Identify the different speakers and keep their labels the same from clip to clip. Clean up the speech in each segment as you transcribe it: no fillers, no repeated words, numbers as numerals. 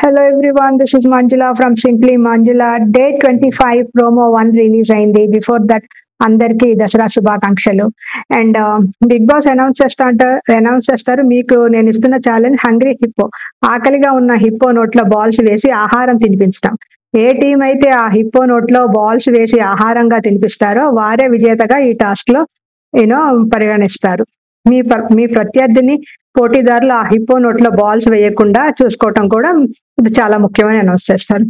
Speaker 1: Hello everyone, this is Manjula from Simply Manjula. Day 25 promo 1 release అయింది. Before that అందరికి దసరా శుభాకాంక్షలు. And big boss announce చేస్తారు మీకు నేను ఇస్తున్న ఛాలెంజ్ హంగ్రీ హిప్పో. ఆకలిగా ఉన్న హిప్పో నోట్లో బాల్స్ వేసి ఆహారం తినిపించడం. ఏ టీం అయితే ఆ హిప్పో నోట్లో బాల్స్ వేసి ఆహారంగా తినిపిస్తారో వారే విజేతగా ఈ టాస్క్ లో పరిగణిస్తారు. మీ ప్రత్యర్థిని పోటీదారులు ఆ హిప్పో నోట్లో బాల్స్ వేయకుండా చూసుకోవటం కూడా ఇది చాలా ముఖ్యమని అనౌన్స్ చేస్తారు.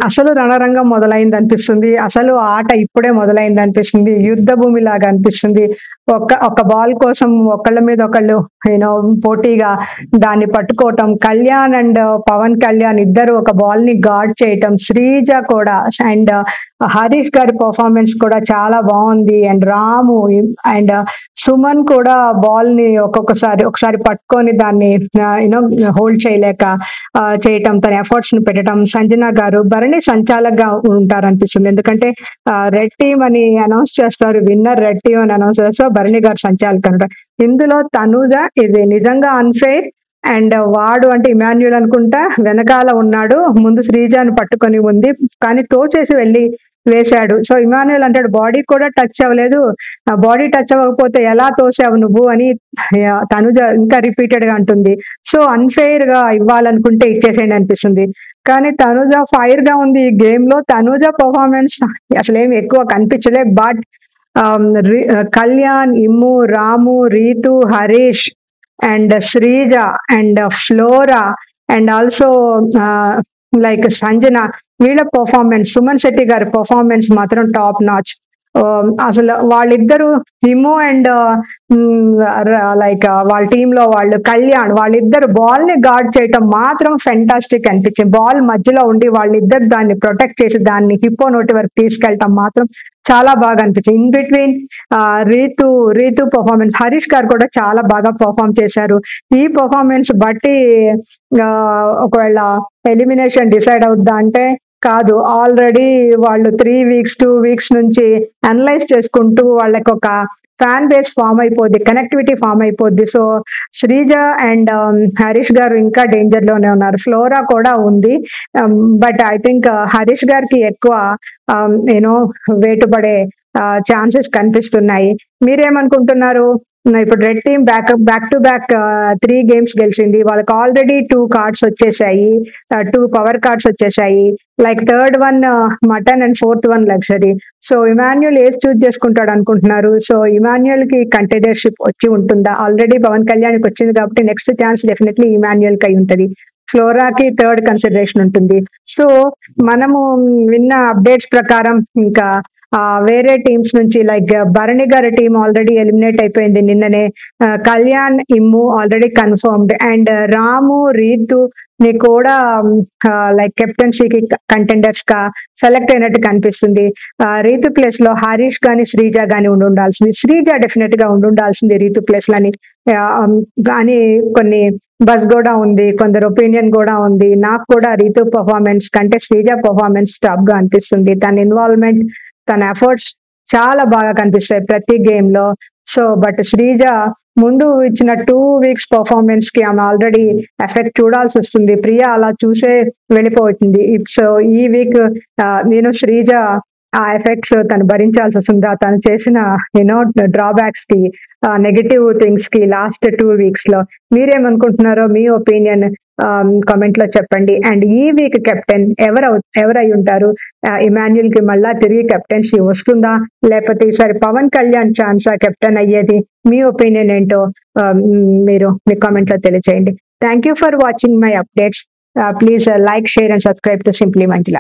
Speaker 1: అసలు రణరంగం మొదలైంది అనిపిస్తుంది. అసలు ఆట ఇప్పుడే మొదలైంది అనిపిస్తుంది. యుద్ధ భూమి లాగా అనిపిస్తుంది. ఒక బాల్ కోసం ఒకళ్ళ మీద ఒకళ్ళు పోటీగా దాన్ని పట్టుకోవటం. కళ్యాణ్ అండ్ పవన్ కళ్యాణ్ ఇద్దరు ఒక బాల్ ని గార్డ్ చేయటం. శ్రీజ కూడా అండ్ హరీష్ గారి పర్ఫార్మెన్స్ కూడా చాలా బాగుంది. అండ్ రాము అండ్ సుమన్ కూడా బాల్ ని ఒకసారి పట్టుకొని దాన్ని హోల్డ్ చేయలేక చేయటం, తన ఎఫర్ట్స్ ని పెట్టడం. సంజన గారు భరణి సంచాలకగా ఉంటారనిపిస్తుంది. ఎందుకంటే రెడ్ టీమ్ అని అనౌన్స్ చేస్తారు, విన్నర్ రెడ్ టీమ్ అని అనౌన్స్ చేస్తారు, భరణి గారు సంచాలక అంటారు. ఇందులో తనూజ ఇది నిజంగా అన్ఫెయిర్ అండ్ వాడు అంటే ఇమాన్యుల్ అనుకుంటా వెనకాల ఉన్నాడు, ముందు శ్రీజాను పట్టుకొని ఉంది కానీ తోచేసి వెళ్ళి వేశాడు. సో ఇమాన్యుల్ అంటాడు బాడీ కూడా టచ్ అవ్వలేదు, బాడీ టచ్ అవ్వకపోతే ఎలా తోసావు నువ్వు అని తనుజ ఇంకా రిపీటెడ్ గా అంటుంది. సో అన్ఫెయిర్ గా ఇవ్వాలనుకుంటే ఇచ్చేసేయండి అనిపిస్తుంది. కానీ తనుజ ఫైర్ గా ఉంది ఈ గేమ్ లో. తనుజ పర్ఫార్మెన్స్ అసలేమి ఎక్కువ కనిపించలే. But Kalyan, Immu, Ramu, Rithu, Harish and Sreeja and Flora and also like Sanjana, వీళ్ళ పర్ఫార్మెన్స్, సుమన్ శెట్టి గారి పర్ఫార్మెన్స్ మాత్రం టాప్ నాచ్. అసలు వాళ్ళిద్దరు హిము అండ్ లైక్ వాళ్ళ టీమ్ లో వాళ్ళు కళ్యాణ్ వాళ్ళిద్దరు బాల్ ని గార్డ్ చేయటం మాత్రం ఫెంటాస్టిక్ అనిపించింది. బాల్ మధ్యలో ఉండి వాళ్ళిద్దరు దాన్ని ప్రొటెక్ట్ చేసి దాన్ని హిప్పో నోటి వరకు తీసుకెళ్ళటం మాత్రం చాలా బాగా అనిపించింది. In between Ritu performance, Harish garu కూడా చాలా బాగా పర్ఫార్మ్ చేశారు. ఈ పర్ఫార్మెన్స్ బట్టి ఒకవేళ ఎలిమినేషన్ డిసైడ్ అవుద్దా అంటే కాదు. ఆల్రెడీ వాళ్ళు 3 వీక్స్ 2 వీక్స్ నుంచి అనలైజ్ చేసుకుంటూ వాళ్ళకి ఒక ఫ్యాన్ బేస్ ఫామ్ అయిపోద్ది, కనెక్టివిటీ ఫామ్ అయిపోద్ది. సో శ్రీజ అండ్ హరీష్ గారు ఇంకా డేంజర్ లోనే ఉన్నారు. ఫ్లోరా కూడా ఉంది. బట్ ఐ థింక్ హరీష్ గారికి ఎక్కువ వేటుపడే ఛాన్సెస్ కనిపిస్తున్నాయి. మీరేమనుకుంటున్నారు? ఇప్పుడు red team back to back 3 games గెలిచింది. వాళ్ళకి ఆల్రెడీ 2 కార్డ్స్ వచ్చేసాయి, 2 పవర్ కార్డ్స్ వచ్చేసాయి. Like third one mutton and fourth one luxury. So Emmanuel ఏజ్ చూస్ చేసుకుంటాడు అనుకుంటున్నారు? సో ఇమాన్యుల్ కి కంటెండర్షిప్ వచ్చి ఉంటుందా? ఆల్రెడీ పవన్ కళ్యాణ్ కి వచ్చింది కాబట్టి నెక్స్ట్ ఛాన్స్ డెఫినెట్లీ ఇమాన్యుల్ కి అయి ఉంటది. ఫ్లోరాకి థర్డ్ కన్సిడరేషన్ ఉంటుంది. సో మనము విన్న అప్డేట్స్ ప్రకారం ఇంకా వేరే టీమ్స్ నుంచి లైక్ భరణి గారి టీం ఆల్రెడీ ఎలిమినేట్ అయిపోయింది నిన్ననే. కళ్యాణ్, ఇమ్ము ఆల్రెడీ కన్ఫర్మ్డ్ అండ్ రాము, రీతు ని కూడా లైక్ కెప్టెన్సీకి కంటెండర్స్ గా సెలెక్ట్ అయినట్టు కనిపిస్తుంది. రీతు ప్లేస్ లో హరీష్ గాని శ్రీజ గాని ఉండాల్సింది. శ్రీజ డెఫినెట్ గా ఉండాల్సింది రీతు ప్లేస్ లని. కానీ కొన్ని బస్ కూడా ఉంది, కొందరు ఒపీనియన్ కూడా ఉంది. నాకు కూడా రీతు పర్ఫార్మెన్స్ కంటే శ్రీజ పర్ఫార్మెన్స్ టాప్ గా అనిపిస్తుంది. తన ఇన్వాల్వ్మెంట్, తన ఎఫర్ట్స్ చాలా బాగా కనిపిస్తాయి ప్రతి గేమ్ లో. సో బట్ శ్రీజ ముందు ఇచ్చిన 2 వీక్స్ పర్ఫార్మెన్స్ కి ఆమె ఆల్రెడీ ఎఫెక్ట్ చూడాల్సి వస్తుంది. ప్రియా అలా చూసే వెళ్ళిపోతుంది. సో ఈ వీక్ శ్రీజ ఆ ఎఫెక్ట్స్ తను భరించాల్సి వస్తుందా, తను చేసిన డ్రాబ్యాక్స్ కి, నెగటివ్ థింగ్స్ కి లాస్ట్ 2 వీక్స్ లో? మీరేమనుకుంటున్నారో మీ ఒపీనియన్ కామెంట్ లో చెప్పండి. అండ్ ఈ వీక్ కెప్టెన్ ఎవరై ఉంటారు? ఇమాన్యుల్ కి మళ్ళా తిరిగి కెప్టెన్సీ వస్తుందా, లేకపోతే ఈసారి పవన్ కళ్యాణ్ ఛాన్సా కెప్టెన్ అయ్యేది? మీ ఒపీనియన్ ఏంటో మీరు మీ కామెంట్ లో తెలియజేయండి. Thank you for watching my updates. Please like, share and subscribe to simply Manjula.